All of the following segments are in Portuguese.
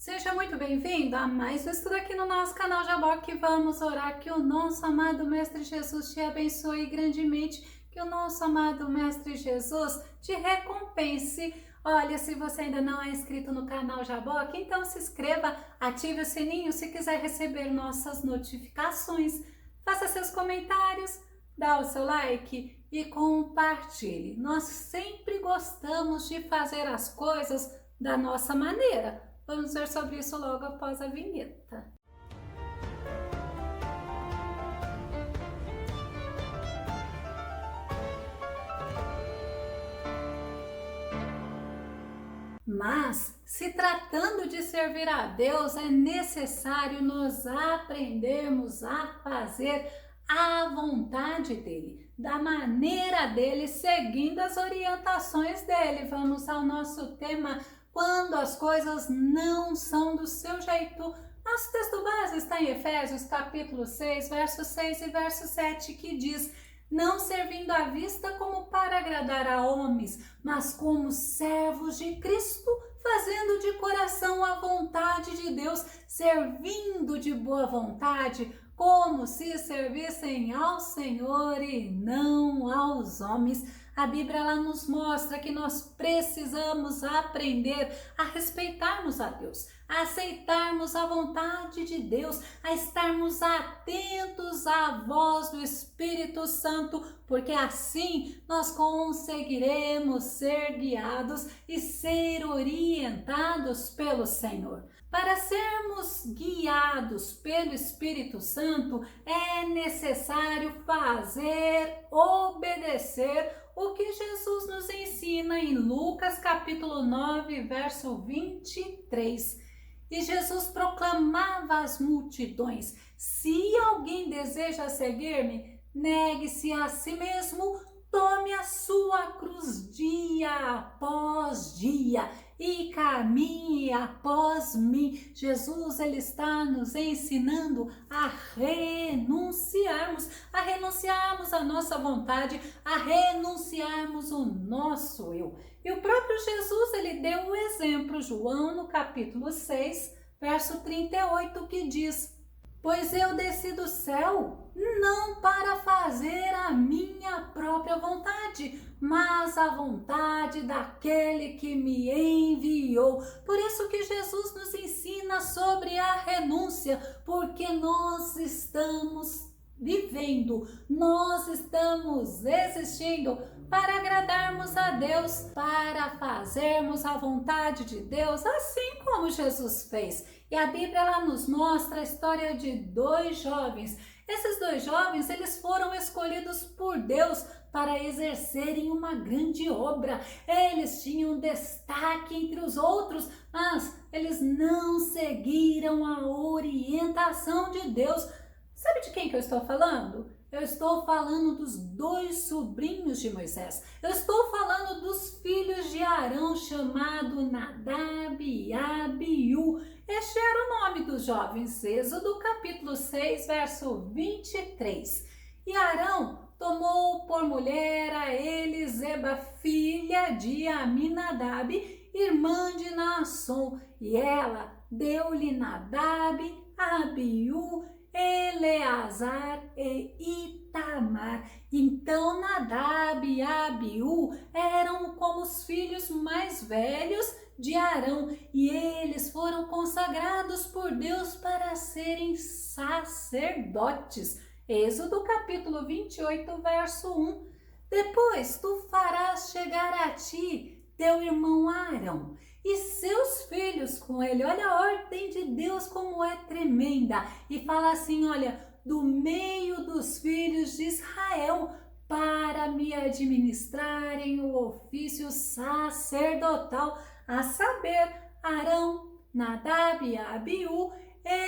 Seja muito bem-vindo a mais um estudo aqui no nosso canal Jaboque. Vamos orar que o nosso amado Mestre Jesus te abençoe grandemente, que o nosso amado Mestre Jesus te recompense. Olha, se você ainda não é inscrito no canal Jaboque, então se inscreva, ative o sininho se quiser receber nossas notificações. Faça seus comentários, dá o seu like e compartilhe. Nós sempre gostamos de fazer as coisas da nossa maneira. Vamos ver sobre isso logo após a vinheta. Mas, se tratando de servir a Deus, é necessário nós aprendermos a fazer a vontade dele, da maneira dele, seguindo as orientações dele. Vamos ao nosso tema: quando as coisas não são do seu jeito. Nosso texto base está em Efésios capítulo 6, verso 6 e verso 7, que diz: não servindo à vista como para agradar a homens, mas como servos de Cristo, fazendo de coração a vontade de Deus, servindo de boa vontade, como se servissem ao Senhor e não aos homens. A Bíblia ela nos mostra que nós precisamos aprender a respeitarmos a Deus, a aceitarmos a vontade de Deus, a estarmos atentos à voz do Espírito Santo, porque assim nós conseguiremos ser guiados e ser orientados pelo Senhor. Para sermos guiados pelo Espírito Santo, é necessário obedecer o que Jesus nos ensina em Lucas capítulo 9, verso 23. E Jesus proclamava às multidões: se alguém deseja seguir-me, negue-se a si mesmo, tome a sua cruz dia após dia e caminhe após mim. Jesus ele está nos ensinando a renunciarmos à nossa vontade, a renunciarmos o nosso eu. E o próprio Jesus ele deu um exemplo, João no capítulo 6, verso 38, que diz: pois eu desci do céu, não para fazer a minha própria vontade, mas a vontade daquele que me enviou. Por isso que Jesus nos ensina sobre a renúncia, porque nós estamos vivendo, nós estamos existindo para agradarmos a Deus, para fazermos a vontade de Deus, assim como Jesus fez. E a Bíblia ela nos mostra a história de dois jovens. Esses dois jovens, eles foram escolhidos por Deus para exercerem uma grande obra. Eles tinham destaque entre os outros, mas eles não seguiram a orientação de Deus. Sabe de quem que eu estou falando? Eu estou falando dos dois sobrinhos de Moisés. Eu estou falando dos filhos de Arão, chamado Nadab e Abiú. Este era o nome dos jovens. Êxodo capítulo 6, verso 23. E Arão tomou por mulher a Eliseba, filha de Aminadab, irmã de Naasson, e ela deu-lhe Nadab, Abiú, Eleazar e Itamar. Então Nadab e Abiú eram como os filhos mais velhos de Arão, e eles foram consagrados por Deus para serem sacerdotes. Êxodo capítulo 28, verso 1. Depois tu farás chegar a ti teu irmão Arão e seus filhos com ele. Olha a ordem de Deus como é tremenda. E fala assim, olha, do meio dos filhos de Israel, para me administrarem o ofício sacerdotal, a saber, Arão, Nadab e Abiú,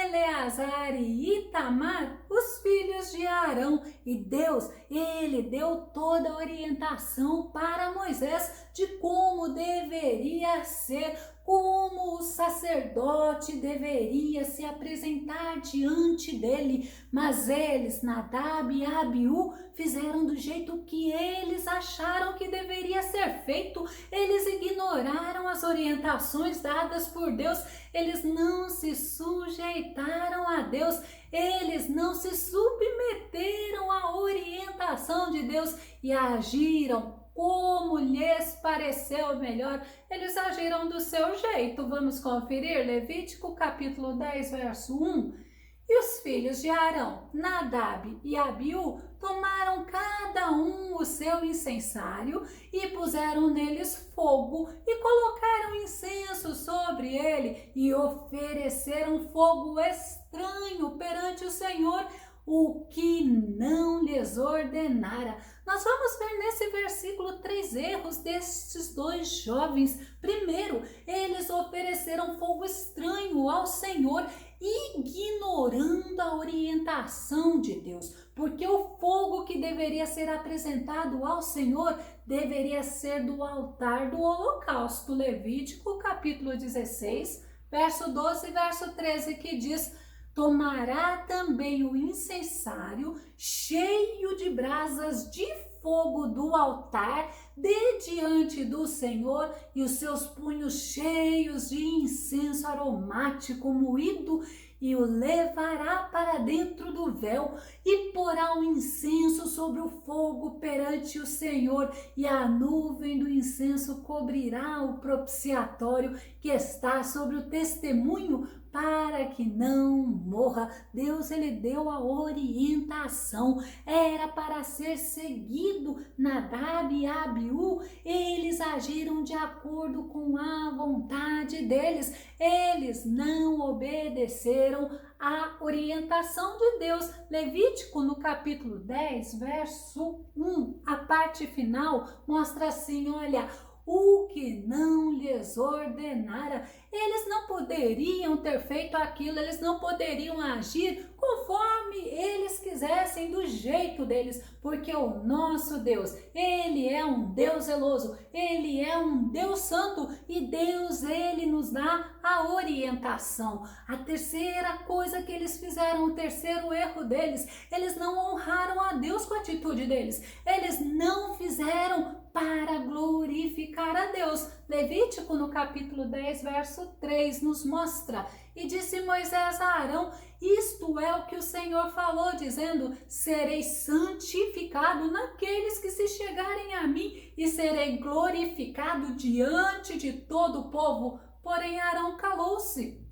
Eleazar e Itamar, os filhos de Arão. E Deus, ele deu toda a orientação para Moisés de como deveria ser, como o sacerdote deveria se apresentar diante dele. Mas eles, Nadab e Abiú, fizeram do jeito que eles acharam que deveria ser feito. Eles ignoraram as orientações dadas por Deus. Eles não se sujeitaram a Deus. Eles não se submeteram à orientação de Deus e agiram como lhes pareceu melhor. Eles agiram do seu jeito. Vamos conferir Levítico capítulo 10, verso 1. E os filhos de Arão, Nadab e Abiú, tomaram cada um o seu incensário e puseram neles fogo e colocaram incenso sobre ele e ofereceram fogo estranho perante o Senhor, o que não lhes ordenara. Nós vamos ver nesse versículo 3 erros destes dois jovens. Primeiro, eles ofereceram fogo estranho ao Senhor, ignorando a orientação de Deus, porque o fogo que deveria ser apresentado ao Senhor deveria ser do altar do holocausto. Levítico capítulo 16, verso 12 e verso 13, que diz: tomará também o incensário cheio de brasas de fogo do altar de diante do Senhor e os seus punhos cheios de incenso aromático moído e o levará para dentro do véu e porá o incenso sobre o fogo perante o Senhor, e a nuvem do incenso cobrirá o propiciatório que está sobre o testemunho, para que não morra. Deus, ele deu a orientação, era para ser seguido. Nadab e Abiú, eles agiram de acordo com a vontade deles, eles não obedeceram à orientação de Deus. Levítico no capítulo 10, verso 1, a parte final mostra assim, olha: o que não lhes ordenara. Eles não poderiam ter feito aquilo, eles não poderiam agir conforme eles quisessem, do jeito deles, porque o nosso Deus, ele é um Deus zeloso, ele é um Deus santo, e Deus, ele nos dá a orientação. A terceira coisa que eles fizeram, o terceiro erro deles, eles não honraram a Deus com a atitude deles, eles não fizeram para glorificar a Deus. Levítico no capítulo 10, verso 3 nos mostra: e disse Moisés a Arão, isto é o que o Senhor falou, dizendo: serei santificado naqueles que se chegarem a mim, e serei glorificado diante de todo o povo. Porém Arão calou-se.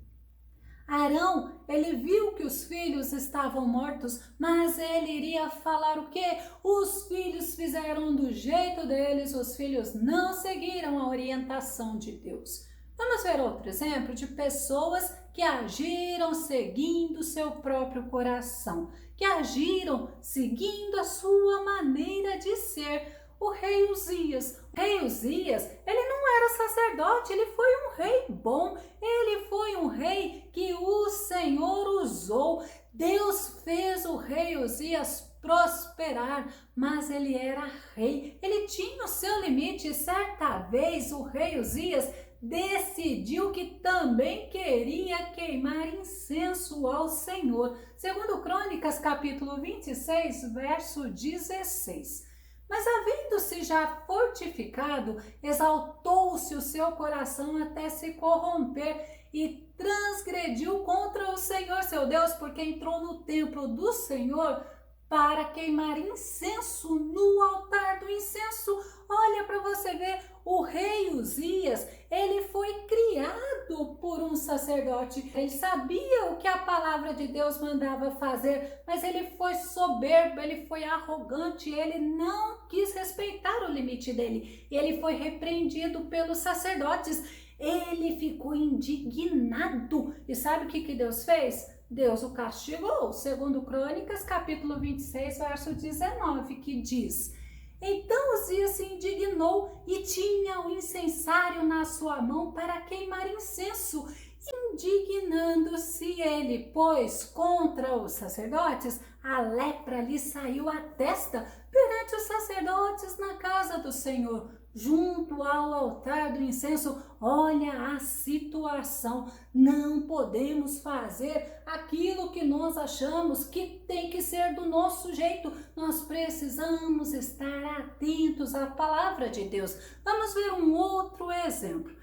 Arão, ele viu que os filhos estavam mortos, mas ele iria falar o quê? Os filhos fizeram do jeito deles, os filhos não seguiram a orientação de Deus. Vamos ver outro exemplo de pessoas que agiram seguindo seu próprio coração, que agiram seguindo a sua maneira de ser. O rei Uzias. O rei Uzias, ele não era sacerdote, ele foi um rei bom, ele foi um rei que o Senhor usou. Deus fez o rei Uzias prosperar, mas ele era rei, ele tinha o seu limite. Certa vez o rei Uzias decidiu que também queria queimar incenso ao Senhor. Segundo Crônicas, capítulo 26, verso 16. Mas havendo-se já fortificado, exaltou-se o seu coração até se corromper e transgrediu contra o Senhor seu Deus, porque entrou no templo do Senhor para queimar incenso no altar do incenso. Olha para você ver, o rei Uzias, ele foi criado por um sacerdote. Ele sabia o que a palavra de Deus mandava fazer, mas ele foi soberbo, ele foi arrogante, ele não quis respeitar o limite dele. Ele foi repreendido pelos sacerdotes. Ele ficou indignado. E sabe o que Deus fez? Deus o castigou. Segundo Crônicas, capítulo 26, verso 19, que diz: então Uzias se indignou e tinha o incensário na sua mão para queimar incenso. Inclinando-se ele, pois, contra os sacerdotes, a lepra lhe saiu à testa perante os sacerdotes na casa do Senhor, junto ao altar do incenso. Olha a situação. Não podemos fazer aquilo que nós achamos que tem que ser do nosso jeito. Nós precisamos estar atentos à palavra de Deus. Vamos ver um outro exemplo.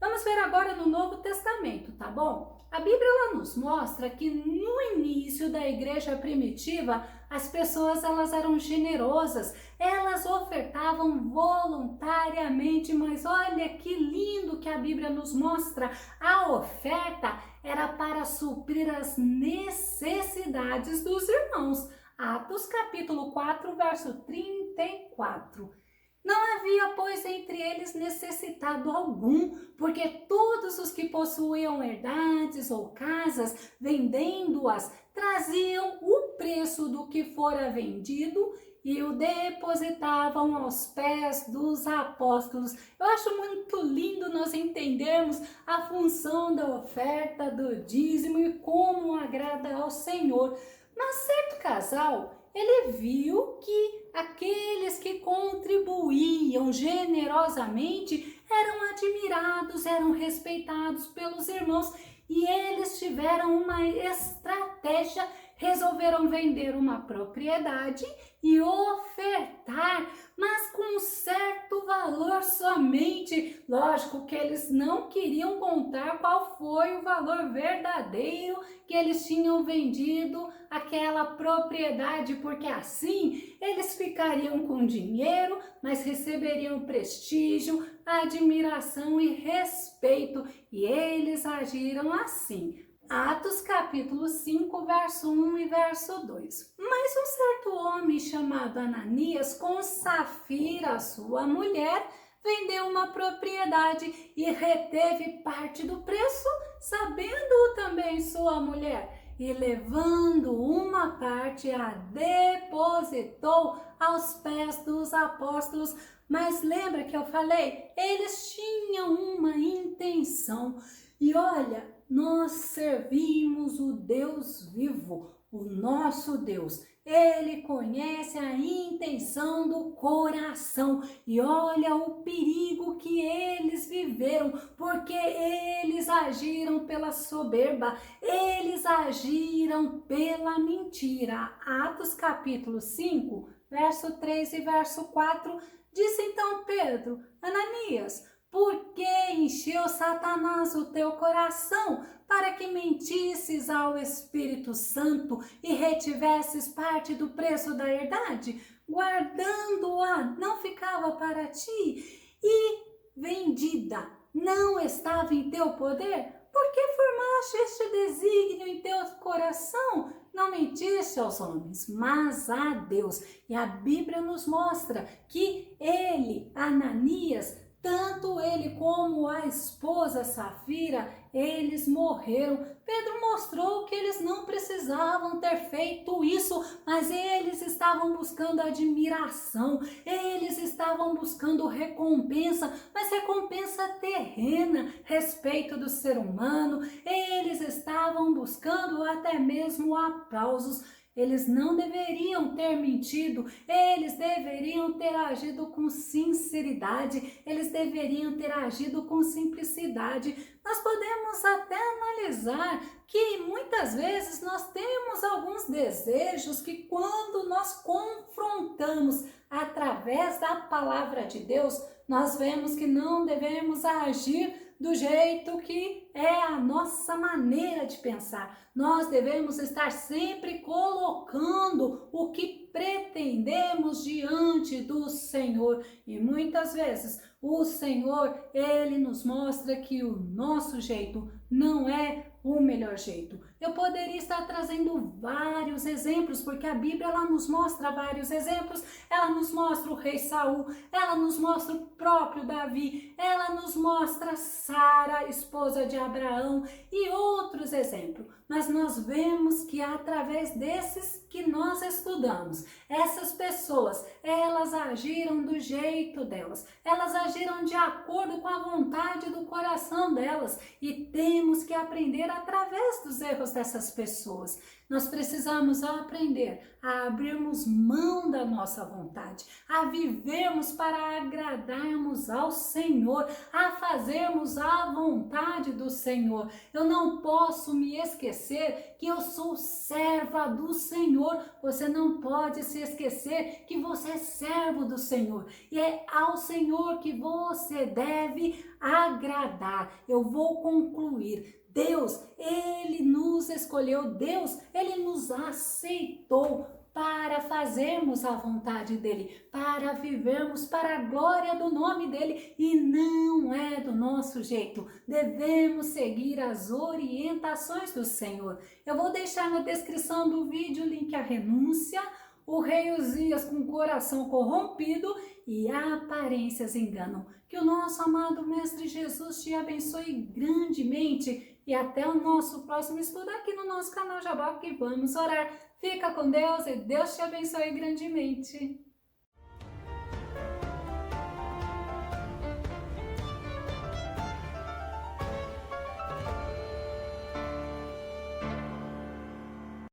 Vamos ver agora no Novo Testamento, tá bom? A Bíblia ela nos mostra que no início da igreja primitiva, as pessoas elas eram generosas, elas ofertavam voluntariamente, mas olha que lindo que a Bíblia nos mostra. A oferta era para suprir as necessidades dos irmãos. Atos capítulo 4, verso 34. Não havia, pois, entre eles necessitado algum, porque todos os que possuíam herdades ou casas, vendendo-as, traziam o preço do que fora vendido e o depositavam aos pés dos apóstolos. Eu acho muito lindo nós entendermos a função da oferta, do dízimo e como agrada ao Senhor. Mas certo casal, ele viu que aqueles que contribuíam generosamente eram admirados, eram respeitados pelos irmãos e eles tiveram uma estratégia, resolveram vender uma propriedade e ofertar, mas com um certo valor somente. Lógico que eles não queriam contar qual foi o valor verdadeiro que eles tinham vendido aquela propriedade, porque assim eles ficariam com dinheiro, mas receberiam prestígio, admiração e respeito, e eles agiram assim. Atos capítulo 5, verso 1 e verso 2. Mas um certo homem chamado Ananias, com Safira, sua mulher, vendeu uma propriedade e reteve parte do preço, sabendo também sua mulher. E levando uma parte, a depositou aos pés dos apóstolos. Mas lembra que eu falei? Eles tinham uma intenção. E olha, nós servimos o Deus vivo, o nosso Deus. Ele conhece a intenção do coração e olha o perigo que eles viveram, porque eles agiram pela soberba, eles agiram pela mentira. Atos capítulo 5, verso 3 e verso 4, disse então Pedro: Ananias, por que encheu Satanás o teu coração para que mentisses ao Espírito Santo e retivesses parte do preço da herdade? Guardando-a não ficava para ti e vendida não estava em teu poder? Por que formaste este desígnio em teu coração? Não mentiste aos homens, mas a Deus. E a Bíblia nos mostra que ele, Ananias, tanto ele como a esposa Safira, eles morreram. Pedro mostrou que eles não precisavam ter feito isso, mas eles estavam buscando admiração, eles estavam buscando recompensa, mas recompensa terrena, respeito do ser humano, eles estavam buscando até mesmo aplausos. Eles não deveriam ter mentido, eles deveriam ter agido com sinceridade, eles deveriam ter agido com simplicidade. Nós podemos até analisar que muitas vezes nós temos alguns desejos que quando nós confrontamos através da palavra de Deus, nós vemos que não devemos agir do jeito que é a nossa maneira de pensar. Nós devemos estar sempre colocando o que pretendemos diante do Senhor. E muitas vezes o Senhor, Ele nos mostra que o nosso jeito não é o melhor jeito. Eu poderia estar trazendo vários exemplos, porque a Bíblia ela nos mostra vários exemplos. Ela nos mostra o rei Saul, ela nos mostra o próprio Davi, ela nos mostra Sara, esposa de Abraão e outros exemplos. Mas nós vemos que através desses que nós estudamos, essas pessoas, elas agiram do jeito delas, elas agiram de acordo com a vontade do coração delas e temos que aprender através dos erros dessas pessoas. Nós precisamos aprender a abrirmos mão da nossa vontade, a vivermos para agradarmos ao Senhor, a fazermos a vontade do Senhor. Eu não posso me esquecer que eu sou serva do Senhor. Você não pode se esquecer que você é servo do Senhor e é ao Senhor que você deve agradar. Eu vou concluir. Deus, Ele nos escolheu, Deus, Ele nos aceitou para fazermos a vontade dEle, para vivermos para a glória do nome dEle, e não é do nosso jeito. Devemos seguir as orientações do Senhor. Eu vou deixar na descrição do vídeo o link à renúncia. O rei Uzias com o coração corrompido e aparências enganam. Que o nosso amado Mestre Jesus te abençoe grandemente e até o nosso próximo estudo aqui no nosso canal Jabaque. Vamos orar. Fica com Deus e Deus te abençoe grandemente.